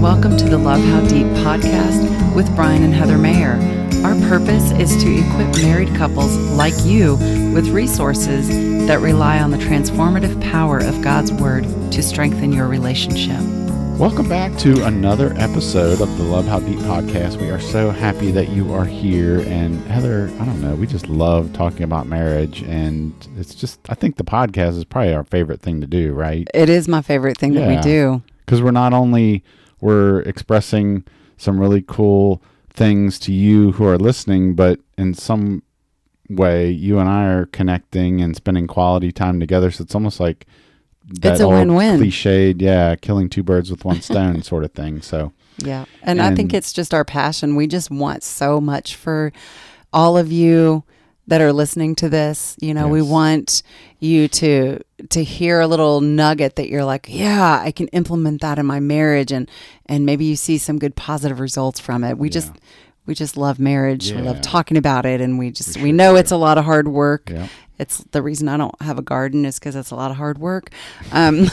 welcome to the Love How Deep podcast with Brian and Heather Mayer. Our purpose is to equip married couples like you with resources that rely on the transformative power of God's Word to strengthen your relationship. Welcome back to another episode of the Love How Deep podcast. We are so happy that you are here. And Heather, I don't know, we just love talking about marriage. And it's just, I think the podcast is probably our favorite thing to do, right? It is my favorite thing that we do. Because we're expressing some really cool things to you who are listening, but in some way, you and I are connecting and spending quality time together. So it's almost like that it's a old win-win. Cliched, killing two birds with one stone sort of thing. So and I think it's just our passion. We just want so much for all of you that are listening to this. You know, we want you to hear a little nugget that you're like, yeah, I can implement that in my marriage, and maybe you see some good positive results from it. We just love marriage. We love talking about it, and we know it's a lot of hard work. Yeah. It's the reason I don't have a garden is because it's a lot of hard work. Well,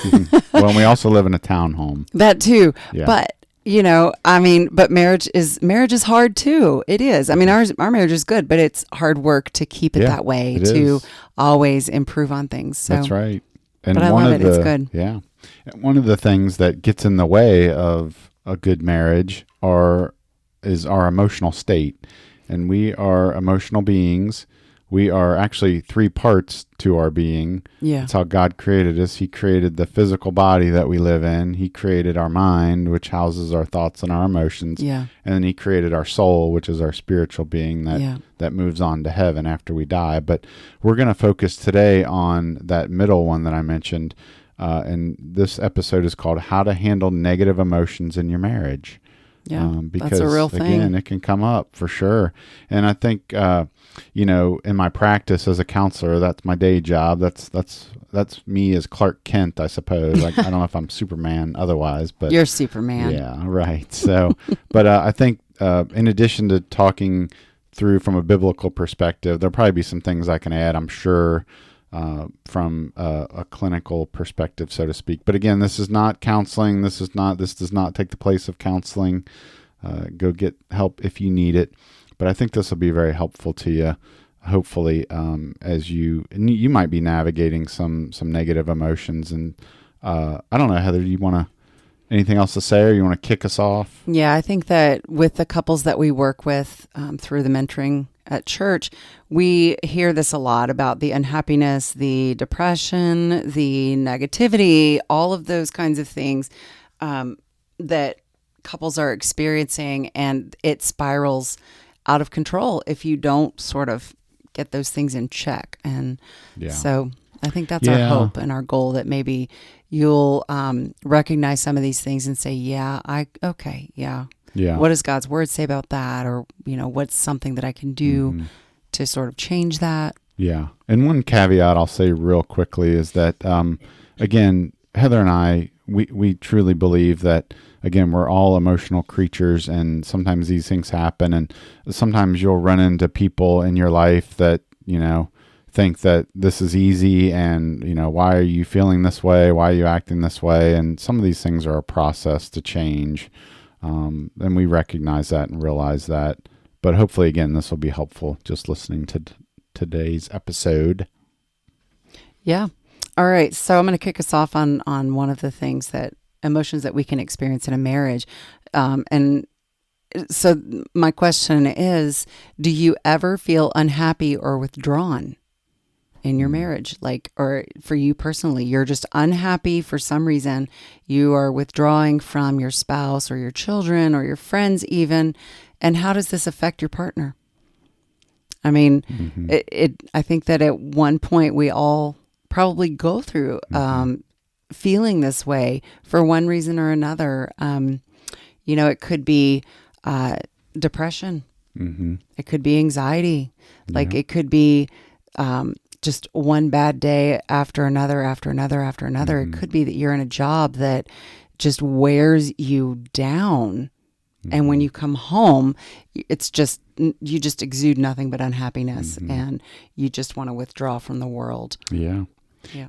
and we also live in a townhome. That too. Yeah. But but marriage is hard too. It is. I mean, our marriage is good, but it's hard work to keep it that way, to always improve on things. So. That's right. And but I love it. It's good. Yeah. And one of the things that gets in the way of a good marriage is our emotional state. And we are emotional beings. We are actually three parts to our being. Yeah. That's how God created us. He created the physical body that we live in. He created our mind, which houses our thoughts and our emotions. Yeah. And then he created our soul, which is our spiritual being that moves on to heaven after we die. But we're going to focus today on that middle one that I mentioned. And this episode is called How to Handle Negative Emotions in Your Marriage. Yeah, because, that's a real thing. Again, it can come up for sure. And I think, in my practice as a counselor, that's my day job. That's me as Clark Kent, I suppose. I don't know if I'm Superman otherwise, but you're Superman. Yeah, right. So, but I think in addition to talking through from a biblical perspective, there'll probably be some things I can add, I'm sure, from a clinical perspective, so to speak. But again, this is not counseling. This does not take the place of counseling. Go get help if you need it. But I think this will be very helpful to you, hopefully, as you might be navigating some negative emotions. And I don't know, Heather, do you want anything else to say, or you want to kick us off? Yeah, I think that with the couples that we work with through the mentoring at church, we hear this a lot about the unhappiness, the depression, the negativity, all of those kinds of things that couples are experiencing, and it spirals out of control if you don't sort of get those things in check. And so I think that's our hope and our goal, that maybe you'll recognize some of these things and say, what does God's Word say about that? Or, what's something that I can do to sort of change that? Yeah. And one caveat I'll say real quickly is that, again, Heather and I, we truly believe that, again, we're all emotional creatures, and sometimes these things happen, and sometimes you'll run into people in your life that, think that this is easy, and, why are you feeling this way? Why are you acting this way? And some of these things are a process to change. And we recognize that and realize that. But hopefully, again, this will be helpful just listening to today's episode. Yeah. All right. So I'm going to kick us off on one of the things that emotions that we can experience in a marriage. And so my question is, do you ever feel unhappy or withdrawn in your marriage? Or for you personally, you're just unhappy for some reason. You are withdrawing from your spouse or your children or your friends even. And how does this affect your partner? I mean, I think that at one point we all probably go through feeling this way for one reason or another. It could be depression. It could be anxiety. It could be just one bad day after another. It could be that you're in a job that just wears you down. And when you come home, it's just, you just exude nothing but unhappiness, and you just want to withdraw from the world. Yeah.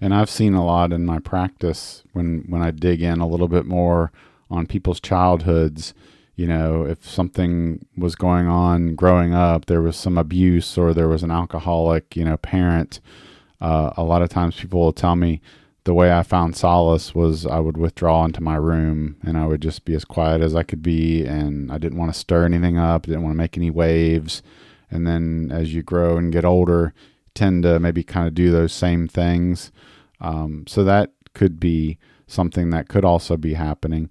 And I've seen a lot in my practice when I dig in a little bit more on people's childhoods. If something was going on growing up, there was some abuse or there was an alcoholic, parent. A lot of times people will tell me the way I found solace was I would withdraw into my room and I would just be as quiet as I could be. And I didn't want to stir anything up. Didn't want to make any waves. And then as you grow and get older, tend to maybe kind of do those same things. So that could be something that could also be happening.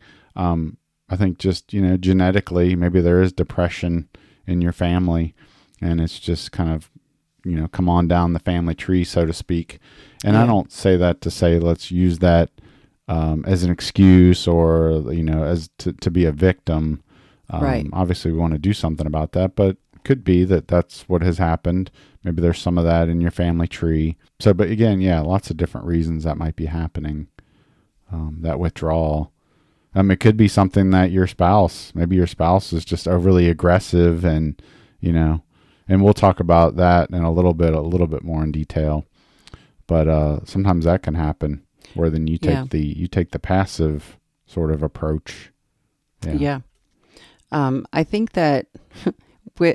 I think just, genetically, maybe there is depression in your family and it's just kind of, come on down the family tree, so to speak. And I don't say that to say, let's use that as an excuse or, as to be a victim. Right. Obviously we want to do something about that, but it could be that that's what has happened. Maybe there's some of that in your family tree. So, but again, lots of different reasons that might be happening. That withdrawal. It could be something that maybe your spouse is just overly aggressive and, and we'll talk about that in a little bit more in detail. But sometimes that can happen where then you take the passive sort of approach. Yeah. I think that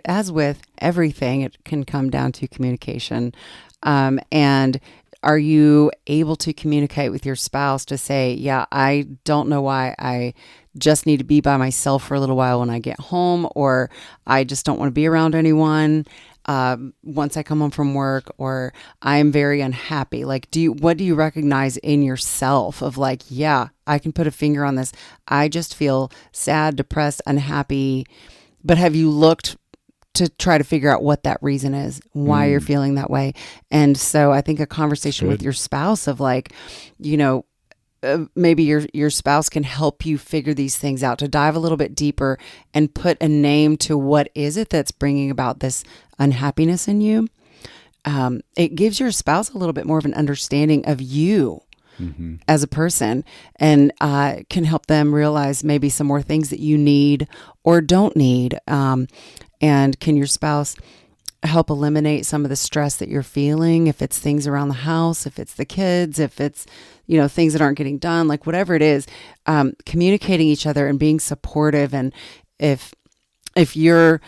as with everything, it can come down to communication. And are you able to communicate with your spouse to say, I don't know why I just need to be by myself for a little while when I get home, or I just don't want to be around anyone once I come home from work, or I'm very unhappy. Like, what do you recognize in yourself of like, I can put a finger on this. I just feel sad, depressed, unhappy. But have you looked to try to figure out what that reason is, why you're feeling that way? And so I think a conversation with your spouse of like, maybe your spouse can help you figure these things out, to dive a little bit deeper and put a name to what is it that's bringing about this unhappiness in you. It gives your spouse a little bit more of an understanding of you as a person, and can help them realize maybe some more things that you need or don't need. And can your spouse help eliminate some of the stress that you're feeling? If it's things around the house, if it's the kids, if it's, things that aren't getting done, like whatever it is, communicating each other and being supportive. And if you're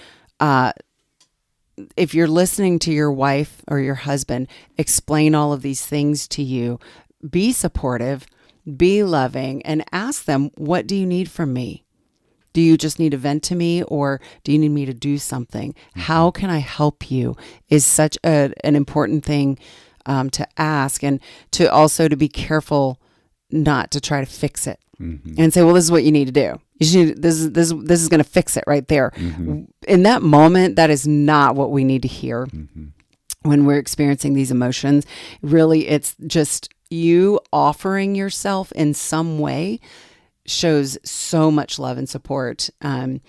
listening to your wife or your husband explain all of these things to you, be supportive, be loving, and ask them, what do you need from me? Do you just need to vent to me, or do you need me to do something? How can I help you is such an important thing to ask, and to also to be careful not to try to fix it and say, well, this is what you need to do. You should, this is going to fix it right there. In that moment, that is not what we need to hear when we're experiencing these emotions. Really, it's just you offering yourself in some way shows so much love and support. And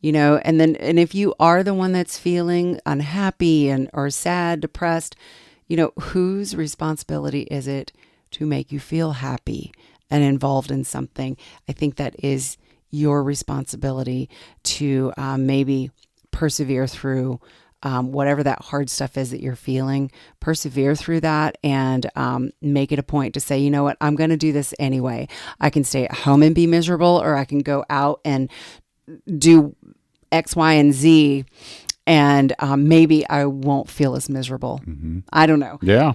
if you are the one that's feeling unhappy or sad, depressed, whose responsibility is it to make you feel happy and involved in something? I think that is your responsibility to maybe persevere through whatever that hard stuff is that you're feeling. Persevere through that and make it a point to say, you know what, I'm going to do this anyway. I can stay at home and be miserable, or I can go out and do X, Y, and Z, and maybe I won't feel as miserable. I don't know. Yeah.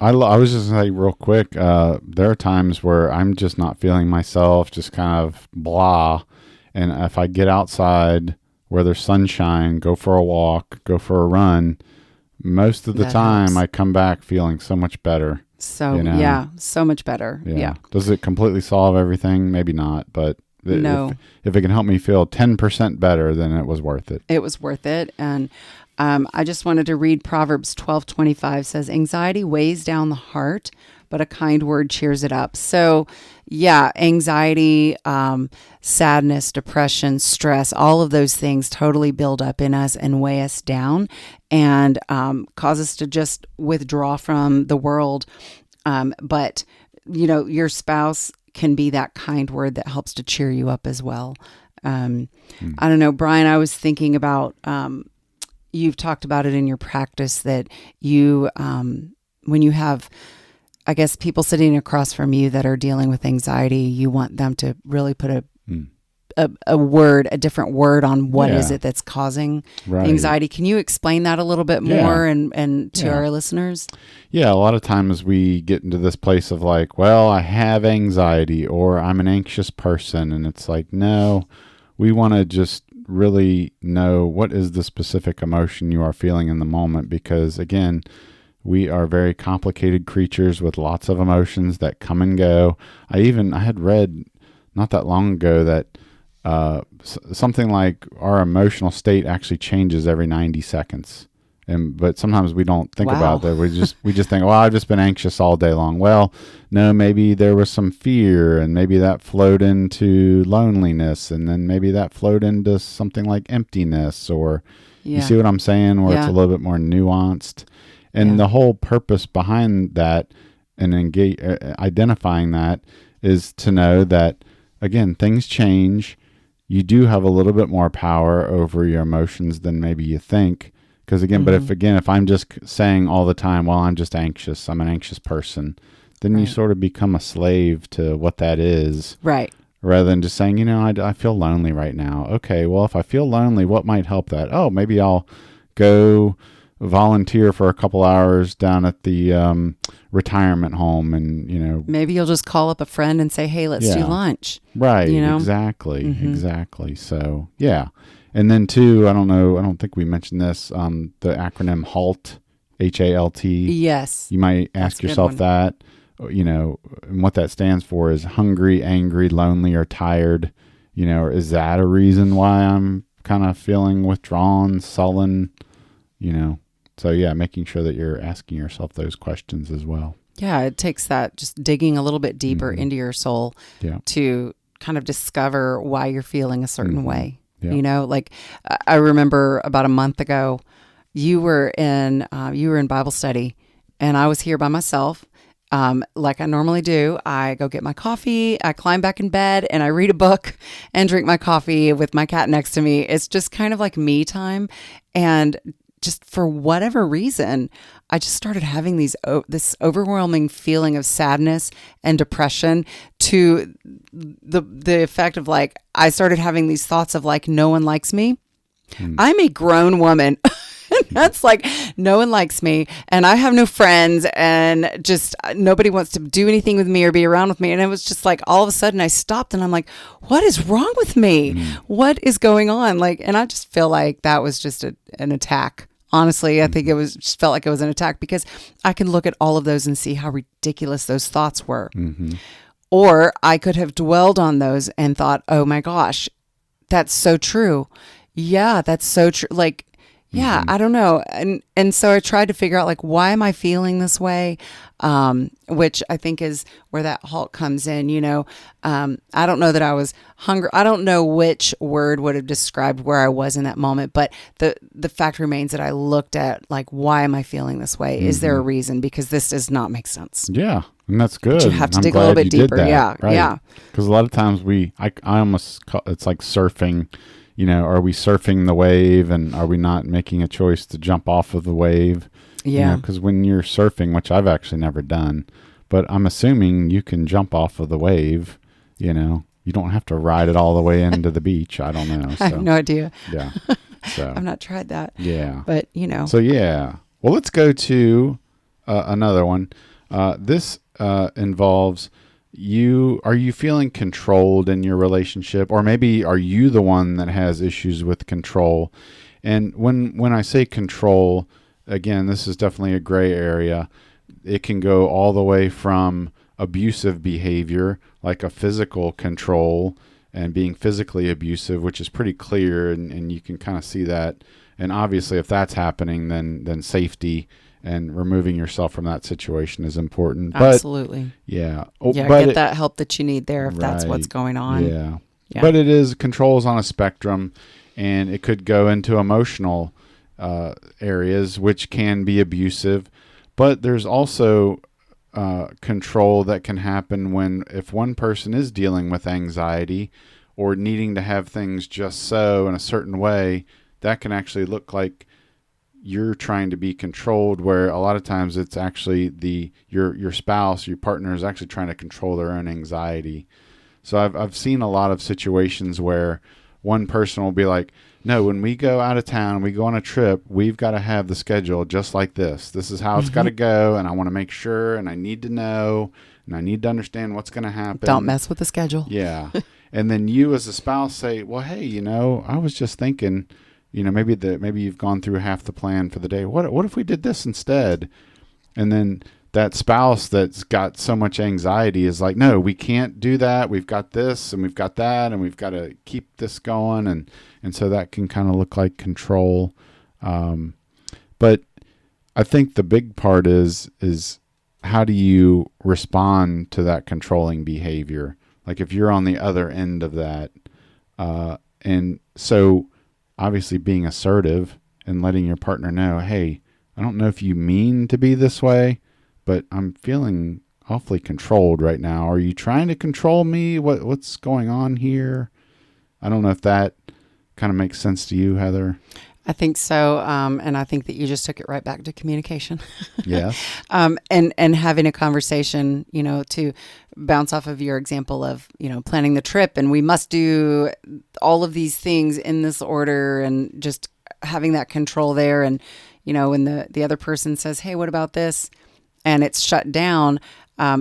I was just going to say real quick, there are times where I'm just not feeling myself, just kind of blah. And if I get outside where there's sunshine, go for a walk, go for a run, most of the time helps. I come back feeling so much better. So much better. Yeah. Does it completely solve everything? Maybe not, but no. If it can help me feel 10% better, then it was worth it. It was worth it. And I just wanted to read Proverbs 12:25 says, anxiety weighs down the heart, but a kind word cheers it up. So anxiety, sadness, depression, stress, all of those things totally build up in us and weigh us down and cause us to just withdraw from the world. But, your spouse can be that kind word that helps to cheer you up as well. I don't know, Brian, I was thinking about, you've talked about it in your practice that you, when you have I guess people sitting across from you that are dealing with anxiety, you want them to really put a different word on what is it that's causing anxiety. Can you explain that a little bit more and to our listeners? Yeah, a lot of times we get into this place of like, well, I have anxiety or I'm an anxious person. And it's like, no, we want to just really know what is the specific emotion you are feeling in the moment. Because again, we are very complicated creatures with lots of emotions that come and go. I had read not that long ago that something like our emotional state actually changes every 90 seconds. But sometimes we don't think about that. We just think, well, I've just been anxious all day long. Well, no, maybe there was some fear, and maybe that flowed into loneliness, and then maybe that flowed into something like emptiness, or you see what I'm saying, where it's a little bit more nuanced. And the whole purpose behind that and identifying that is to know that, again, things change. You do have a little bit more power over your emotions than maybe you think. Because again, but if I'm just saying all the time, well, I'm just anxious, I'm an anxious person, then you sort of become a slave to what that is. Right. Rather than just saying, I feel lonely right now. Okay, well, if I feel lonely, what might help that? Oh, maybe I'll go volunteer for a couple hours down at the retirement home, and maybe you'll just call up a friend and say, hey, let's do lunch. Right. Exactly. So and then too, I don't think we mentioned this, the acronym HALT, HALT. Yes. You might ask yourself that, and what that stands for is hungry, angry, lonely, or tired. Or is that a reason why I'm kind of feeling withdrawn, sullen, So making sure that you're asking yourself those questions as well. Yeah, it takes that just digging a little bit deeper into your soul to kind of discover why you're feeling a certain way. Yeah. Like I remember about a month ago, you were in Bible study, and I was here by myself. Like I normally do. I go get my coffee, I climb back in bed, and I read a book and drink my coffee with my cat next to me. It's just kind of like me time. And just for whatever reason, I just started having this overwhelming feeling of sadness and depression, to the effect of like, I started having these thoughts of like, no one likes me. I'm a grown woman. That's like, no one likes me, and I have no friends, and just nobody wants to do anything with me or be around with me. And it was just like, all of a sudden I stopped and I'm like, what is wrong with me? What is going on? Like, and I just feel like that was just an attack. Honestly, I think just felt like it was an attack, because I can look at all of those and see how ridiculous those thoughts were. Or I could have dwelled on those and thought, oh my gosh, that's so true. Yeah, that's so true. Like, yeah, I don't know. And so I tried to figure out, like, why am I feeling this way? Which I think is where that halt comes in, I don't know that I was hungry. I don't know which word would have described where I was in that moment, but the fact remains that I looked at, like, why am I feeling this way? Is there a reason? Because this does not make sense. Yeah. And that's good. But you have to dig a little bit deeper. Yeah. Right. Yeah. Because a lot of times I almost call, it's like surfing. Are we surfing the wave, and are we not making a choice to jump off of the wave? Yeah. Because when you're surfing, which I've actually never done, but I'm assuming you can jump off of the wave, you don't have to ride it all the way into the beach. I don't know. So, I have no idea. Yeah. So I've not tried that. Yeah. But, So, yeah. Well, let's go to another one. This involves... Are you feeling controlled in your relationship, or maybe are you the one that has issues with control? And when I say control, again, this is definitely a gray area. It can go all the way from abusive behavior, like a physical control and being physically abusive, which is pretty clear, and you can kind of see that. And obviously, if that's happening, then safety and removing yourself from that situation is important. Absolutely. But, yeah. Get that help that you need there if that's what's going on. Yeah. But it is controls on a spectrum, and it could go into emotional areas, which can be abusive. But there's also control that can happen if one person is dealing with anxiety or needing to have things just so in a certain way. That can actually look like you're trying to be controlled, where a lot of times it's actually your spouse, your partner is actually trying to control their own anxiety. So I've seen a lot of situations where one person will be like, no, when we go out of town, we go on a trip, we've got to have the schedule just like this. This is how it's got to go, and I want to make sure, and I need to know, and I need to understand what's going to happen. Don't mess with the schedule. Yeah. And then you as a spouse say, well, hey, I was just thinking, maybe you've gone through half the plan for the day. What if we did this instead? And then that spouse that's got so much anxiety is like, no, we can't do that. We've got this and we've got that, and we've got to keep this going. And so that can kind of look like control. But I think the big part is how do you respond to that controlling behavior? Like if you're on the other end of that. And so obviously being assertive and letting your partner know, hey, I don't know if you mean to be this way, but I'm feeling awfully controlled right now. Are you trying to control me? What's going on here? I don't know if that kind of makes sense to you, Heather. I think so. And I think that you just took it right back to communication. Yeah. And having a conversation, to bounce off of your example of, planning the trip, and we must do all of these things in this order, and just having that control there. And, when the other person says, hey, what about this? And it's shut down,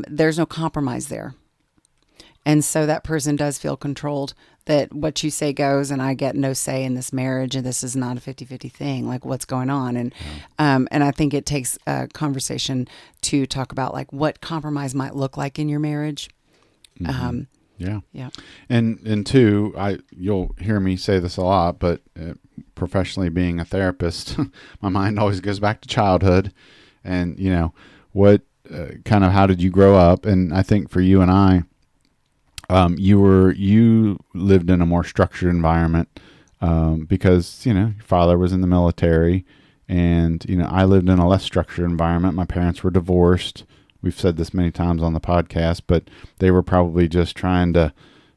there's no compromise there. And so that person does feel controlled, that what you say goes, and I get no say in this marriage, and this is not a 50-50 thing. Like, what's going on? And and I think it takes a conversation to talk about like what compromise might look like in your marriage. Yeah. Yeah. And two, you'll hear me say this a lot, but professionally being a therapist, my mind always goes back to childhood, and what kind of how did you grow up? And I think for you and I, you lived in a more structured environment because your father was in the military, and I lived in a less structured environment. My parents were divorced. We've said this many times on the podcast, but they were probably just trying to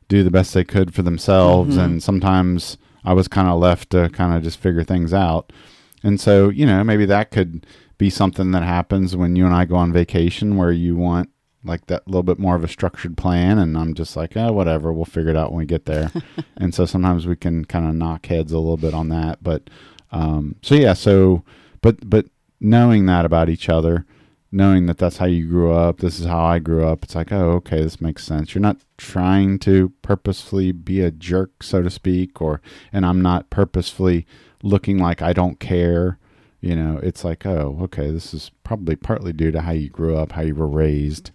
do the best they could for themselves, and sometimes I was kind of left to kind of just figure things out. And so maybe that could be something that happens when you and I go on vacation, where you want like that little bit more of a structured plan, and I'm just like, whatever, we'll figure it out when we get there. And so sometimes we can kind of knock heads a little bit on that. But but knowing that about each other, knowing that that's how you grew up, this is how I grew up, it's like, oh, okay, this makes sense. You're not trying to purposefully be a jerk, so to speak, and I'm not purposefully looking like I don't care. It's like, oh, okay, this is probably partly due to how you grew up, how you were raised.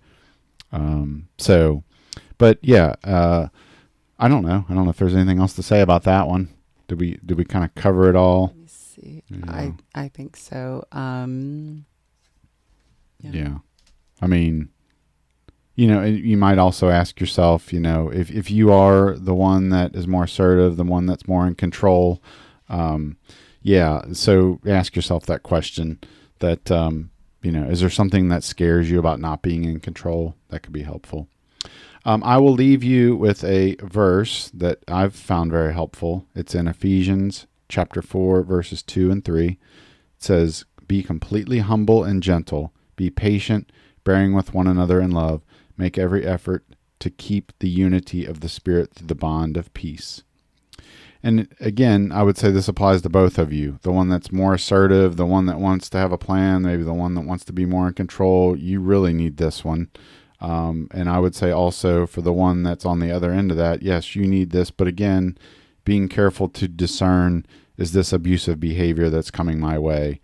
But yeah, I don't know. I don't know if there's anything else to say about that one. Did we kind of cover it all? Let me see. Yeah. I think so. Yeah. I mean, you might also ask yourself, if you are the one that is more assertive, the one that's more in control, so ask yourself that question that, is there something that scares you about not being in control? That could be helpful. I will leave you with a verse that I've found very helpful. It's in Ephesians chapter 4, verses 2 and 3. It says, be completely humble and gentle. Be patient, bearing with one another in love. Make every effort to keep the unity of the Spirit through the bond of peace. And again, I would say this applies to both of you. The one that's more assertive, the one that wants to have a plan, maybe the one that wants to be more in control. You really need this one. And I would say also for the one that's on the other end of that, yes, you need this. But again, being careful to discern, is this abusive behavior that's coming my way?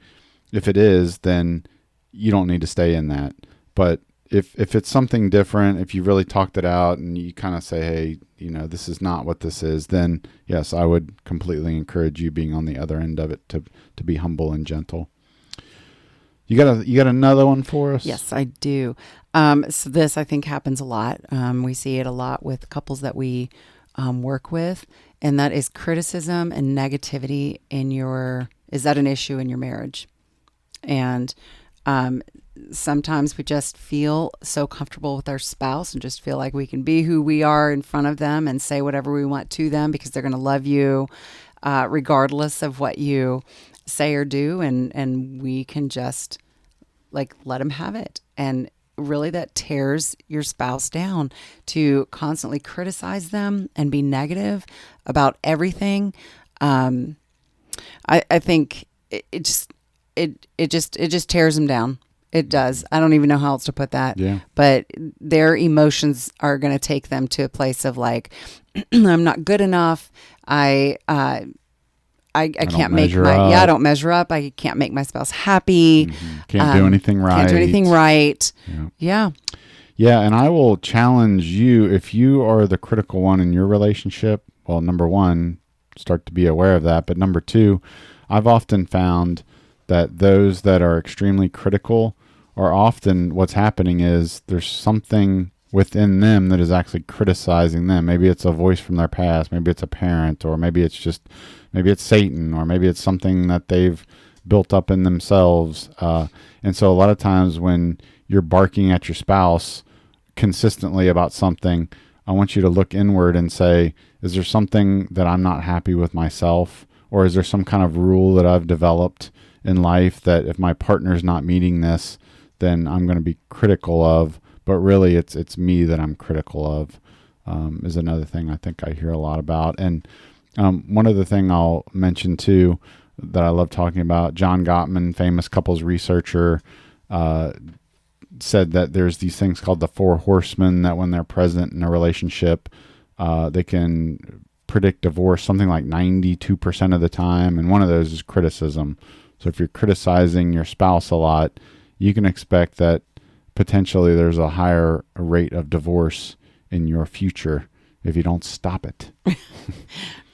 If it is, then you don't need to stay in that. But if it's something different, if you really talked it out and you kind of say, hey, this is not what this is, then yes, I would completely encourage you being on the other end of it to be humble and gentle. You got another one for us? Yes, I do. So this, I think, happens a lot. We see it a lot with couples that we work with, and that is criticism and negativity is that an issue in your marriage? And sometimes we just feel so comfortable with our spouse and just feel like we can be who we are in front of them and say whatever we want to them because they're going to love you regardless of what you say or do, and we can just like let them have it. And really that tears your spouse down to constantly criticize them and be negative about everything. I think it just tears them down. It does. I don't even know how else to put that. Yeah. But their emotions are going to take them to a place of like, I'm not good enough. I can't make I don't measure up. I can't make my spouse happy. Can't do anything right. Can't do anything right. Yeah. Yeah. And I will challenge you, if you are the critical one in your relationship, well, number one, start to be aware of that. But number two, I've often found that those that are extremely critical are often, what's happening is there's something within them that is actually criticizing them. Maybe it's a voice from their past, maybe it's a parent, or maybe it's Satan, or maybe it's something that they've built up in themselves. And so a lot of times when you're barking at your spouse consistently about something, I want you to look inward and say, is there something that I'm not happy with myself? Or is there some kind of rule that I've developed in life that if my partner's not meeting this, then I'm going to be critical of? But really it's me that I'm critical of, is another thing I think I hear a lot about. And one other thing I'll mention too that I love talking about, John Gottman, famous couples researcher, said that there's these things called the 4 horsemen that when they're present in a relationship, they can predict divorce something like 92% of the time. And one of those is criticism. So if you're criticizing your spouse a lot, you can expect that potentially there's a higher rate of divorce in your future if you don't stop it.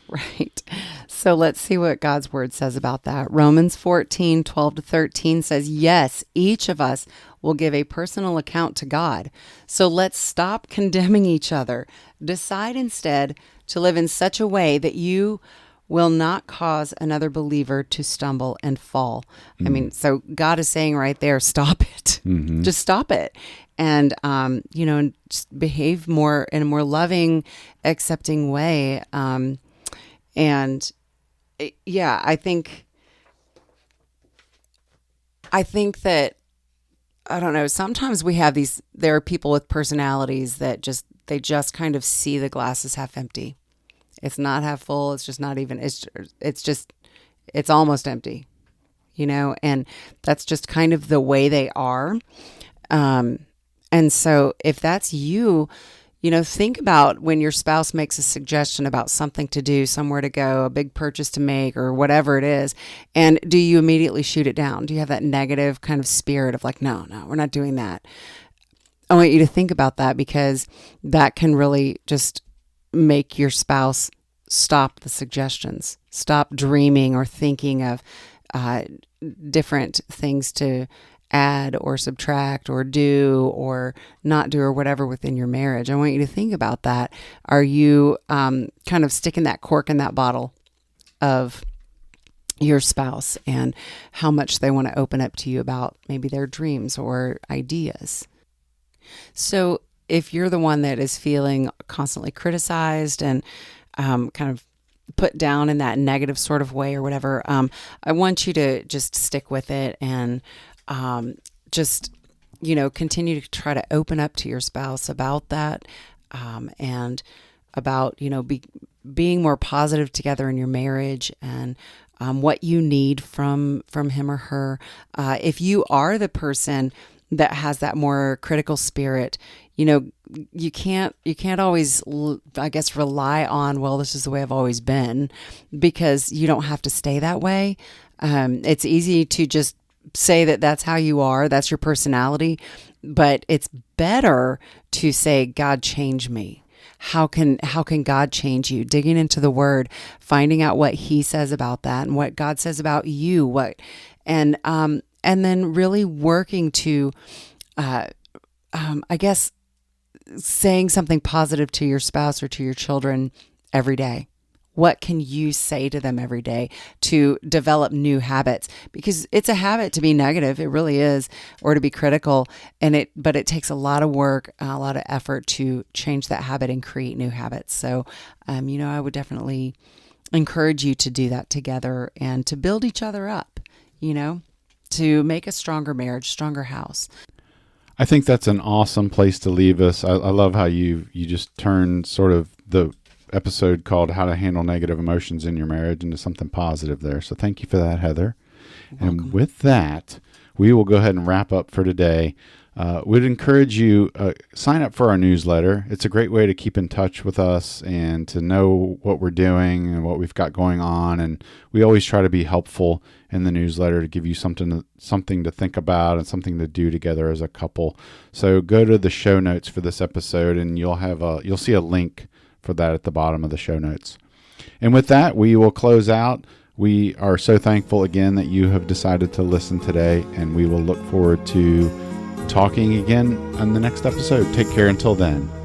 Right. So let's see what God's word says about that. Romans 14:12-13 says, yes, each of us will give a personal account to God. So let's stop condemning each other. Decide instead to live in such a way that you will not cause another believer to stumble and fall. I mean, so God is saying right there, stop it. Just stop it. And, and just behave more in a more loving, accepting way. I think that, I don't know, sometimes there are people with personalities that they just kind of see the glass as half empty. It's not half full. It's just not even, it's almost empty, and that's just kind of the way they are. And so if that's you, think about when your spouse makes a suggestion about something to do, somewhere to go, a big purchase to make, or whatever it is. And do you immediately shoot it down? Do you have that negative kind of spirit of like, no, we're not doing that? I want you to think about that, because that can really just make your spouse stop the suggestions, stop dreaming or thinking of different things to add or subtract or do or not do or whatever within your marriage. I want you to think about that. Are you kind of sticking that cork in that bottle of your spouse and how much they want to open up to you about maybe their dreams or ideas? So if you're the one that is feeling constantly criticized and kind of put down in that negative sort of way or whatever, I want you to just stick with it and just, continue to try to open up to your spouse about that, and about, being more positive together in your marriage, and what you need from him or her. If you are the person that has that more critical spirit, you can't always, I guess, rely on, well, this is the way I've always been, because you don't have to stay that way. It's easy to just say that that's how you are, that's your personality, but it's better to say, God, change me. How can God change you? Digging into the word, finding out what he says about that and what God says about you, and then really working to, I guess, saying something positive to your spouse or to your children every day. What can you say to them every day to develop new habits? Because it's a habit to be negative. It really is, or to be critical. But it takes a lot of work, a lot of effort to change that habit and create new habits. So, I would definitely encourage you to do that together and to build each other up, to make a stronger marriage, stronger house. I think that's an awesome place to leave us. I love how you just turned sort of the episode called How to Handle Negative Emotions in Your Marriage into something positive there. So thank you for that, Heather. And with that, we will go ahead and wrap up for today. We'd encourage you, sign up for our newsletter. It's a great way to keep in touch with us and to know what we're doing and what we've got going on. And we always try to be helpful in the newsletter to give you something to think about and something to do together as a couple. So go to the show notes for this episode, and you'll see a link for that at the bottom of the show notes. And with that, we will close out. We are so thankful again that you have decided to listen today, and we will look forward to talking again on the next episode. Take care until then.